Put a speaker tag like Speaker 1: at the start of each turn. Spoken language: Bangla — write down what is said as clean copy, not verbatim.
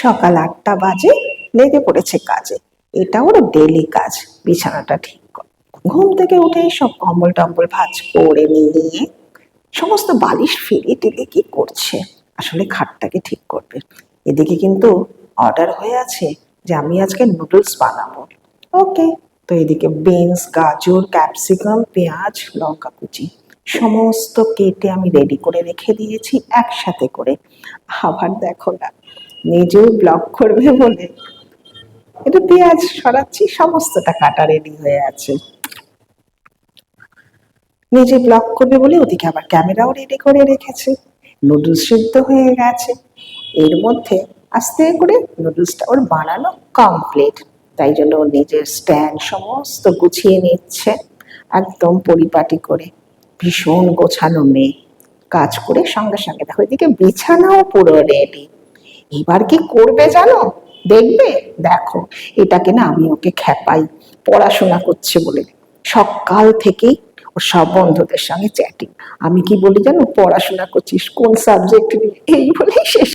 Speaker 1: সকাল 8টা বাজে, লেগে পড়েছে কাজে। এটা ওর ডেলি কাজ, বিছানাটা ঠিক করা। ঘুম থেকে উঠে সব কম্বল টম্বল ভাঁজ করে নিয়ে সমস্ত বালিশ ফেলে টেলে কি করছে, আসলে খাটটাকে ঠিক করবে। এদিকে কিন্তু অর্ডার হয়ে আছে যে আমি আজকে নুডলস বানাবো। ওকে, তো এদিকে বিনস, গাজর, ক্যাপসিকাম, পেঁয়াজ, লঙ্কা কুচি সমস্ত কেটে আমি রেডি করে রেখে দিয়েছি একসাথে করে। আবার দেখো না, নিজেও ব্লগ করবে বলে এটা পেঁয়াজ সরাচ্ছি, সমস্তটা কাটা রেডি হয়ে আছে। নিজে ব্লগ করবে বলে ওদিকে আবার ক্যামেরাও রেডি করে রেখেছে। নুডলস সিদ্ধ হয়ে গেছে, এর মধ্যে আস্তে করে নুডলসটা ওর বানানো কমপ্লিট। তাই জন্য ওর নিজের স্ট্যান্ড সমস্ত গুছিয়ে নিচ্ছে একদম পরিপাটি করে। ভীষণ গোছানো মেয়ে, কাজ করে সঙ্গে সঙ্গে দেখো এদিকে বিছানাও পুরো রেডি। এবার কি করবে জানো, দেখবে, দেখো এটাকে না আমি ওকে খেপাই, পড়াশোনা করছে বলে। সকাল থেকেই ও সব বন্ধুদের সঙ্গে চ্যাটিং। আমি কি বলি জানো, পড়াশোনা করছিস কোন সাবজেক্ট নিয়ে, এই বলেই শেষ